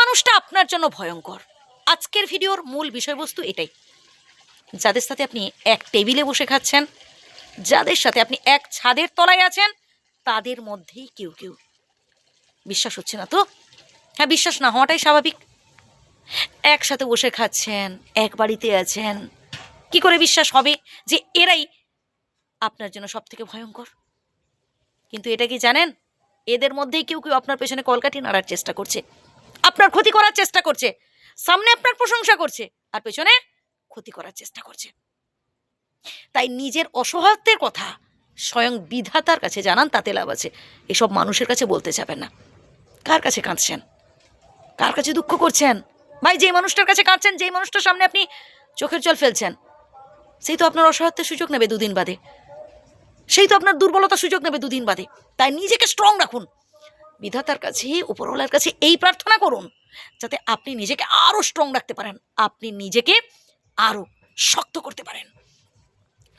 মানুষটা আপনার জন্য ভয়ঙ্কর। আজকের ভিডিওর মূল বিষয়বস্তু এটাই। যাদের সাথে আপনি এক টেবিলে বসে খাচ্ছেন, যাদের সাথে আপনি এক ছাদের তলায় আছেন, তাদের মধ্যেই কেউ কেউ, বিশ্বাস হচ্ছে না তো? হ্যাঁ, বিশ্বাস না হওয়াটাই স্বাভাবিক। একসাথে বসে খাচ্ছেন, এক বাড়িতে আছেন, কি করে বিশ্বাস হবে যে এরাই আপনার জন্য সব থেকে ভয়ঙ্কর? কিন্তু এটা কি জানেন, এদের মধ্যেই কেউ কেউ আপনার পেছনে কলকাঠি নাড়ার চেষ্টা করছে, আপনার ক্ষতি করার চেষ্টা করছে। সামনে আপনার প্রশংসা করছে আর পেছনে ক্ষতি করার চেষ্টা করছে। তাই নিজের অসহায়ত্বের কথা স্বয়ং বিধাতার কাছে জানান, তাতে লাভ আছে। এসব মানুষের কাছে বলতে যাবেন না। কার কাছে কাঁদছেন, কার কাছে দুঃখ করছেন? ভাই, যেই মানুষটার কাছে কাঁদছেন, যেই মানুষটার সামনে আপনি চোখের জল ফেলছেন, সেই তো আপনার অসহায়ত্বের সুযোগ নেবে দুদিন বাদে, সেই তো আপনার দুর্বলতার সুযোগ নেবে দুদিন বাদে। তাই নিজেকে স্ট্রং রাখুন। বিধাতার কাছে, উপরওয়ালার কাছে এই প্রার্থনা করুন যাতে আপনি নিজেকে আরো স্ট্রং রাখতে পারেন, আপনি নিজেকে আরো শক্ত করতে পারেন।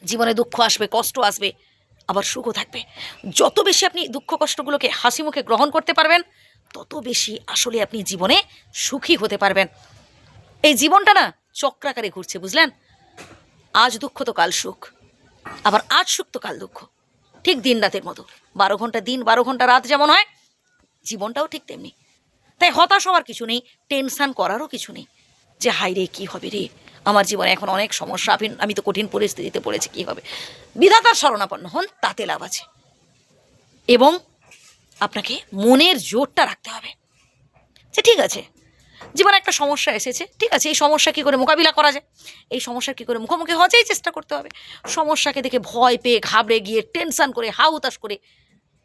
জীবনে দুঃখ আসবে, কষ্ট আসবে, আবার সুখও থাকবে। যত বেশি আপনি দুঃখ কষ্টগুলোকে হাসি মুখে গ্রহণ করতে পারবেন, তত বেশি আসলে আপনি জীবনে সুখী হতে পারবেন। এই জীবনটা না চক্রাকারে ঘুরছে, বুঝলেন? আজ দুঃখ তো কাল সুখ, আবার আজ সুখ তো কাল দুঃখ। ঠিক দিন রাতের মতো, 12 ঘন্টা দিন 12 ঘন্টা রাত যেমন হয়, জীবনটাও ঠিক তেমনি। তাই হতাশ হওয়ার কিছু নেই, টেনশন করারও কিছু নেই যে হাই রে কী হবে রে, আমার জীবনে এখন অনেক সমস্যা, আমি তো কঠিন পরিস্থিতিতে পড়েছি, কী হবে। বিধাতার শরণাপন্ন হন, তাতে লাভ আছে। এবং আপনাকে মনের জোরটা রাখতে হবে যে ঠিক আছে, জীবনে একটা সমস্যা এসেছে, ঠিক আছে, এই সমস্যা কী করে মোকাবিলা করা যায়, এই সমস্যার কী করে মুখোমুখি হওয়া যায় চেষ্টা করতে হবে। সমস্যাকে দেখে ভয় পেয়ে ঘাবড়ে গিয়ে টেনশন করে হাউতাশ করে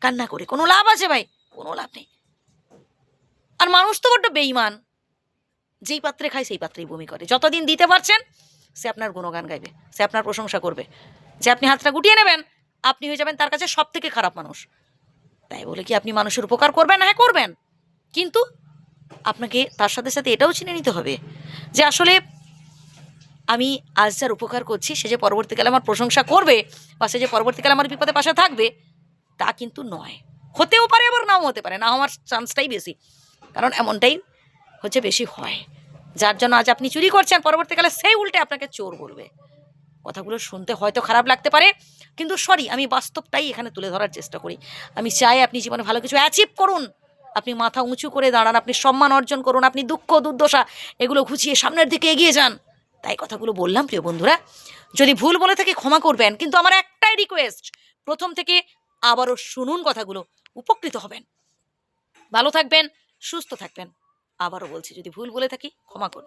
কান্না করে কোনো লাভ আছে ভাই? কোনো লাভ নেই। আর মানুষ তো বড্ড বেইমান, যেই পাত্রে খায় সেই পাত্রেই বমি করে। যতদিন দিতে পারছেন সে আপনার গুণগান গাইবে, সে আপনার প্রশংসা করবে। যে আপনি হাতটা গুটিয়ে নেবেন, আপনি হয়ে যাবেন তার কাছে সব থেকে খারাপ মানুষ। তাই বলে কি আপনি মানুষের উপকার করবেন? হ্যাঁ, করবেন, কিন্তু আপনাকে তার সাথে সাথে এটাও চিনে নিতে হবে যে আসলে আমি আজ যার উপকার করছি সে যে পরবর্তীকালে আমার প্রশংসা করবে বা সে যে পরবর্তীকালে আমার বিপদে পাশে থাকবে, তা কিন্তু নয়। হতেও পারে, আবার নাও হতে পারে, না হওয়ার চান্সটাই বেশি, কারণ এমনটাই হচ্ছে বেশি হয়। যার জন্য আজ আপনি চুরি করছেন, পরবর্তীকালে সেই উল্টে আপনাকে চোর বলবে। কথাগুলো শুনতে হয়তো খারাপ লাগতে পারে, কিন্তু সরি, আমি বাস্তবটাই এখানে তুলে ধরার চেষ্টা করি। আমি চাই আপনি জীবনে ভালো কিছু অ্যাচিভ করুন, আপনি মাথা উঁচু করে দাঁড়ান, আপনি সম্মান অর্জন করুন, আপনি দুঃখ দুর্দশা এগুলো ঘুচিয়ে সামনের দিকে এগিয়ে যান। তাই কথাগুলো বললাম। প্রিয় বন্ধুরা, যদি ভুল বলে থাকি ক্ষমা করবেন, কিন্তু আমার একটাই রিকোয়েস্ট, প্রথম থেকে আবারও শুনুন কথাগুলো, উপকৃত হবেন। ভালো থাকবেন, সুস্থ থাকবেন। আবারও বলছি, যদি ভুল বলে থাকি ক্ষমা করুন।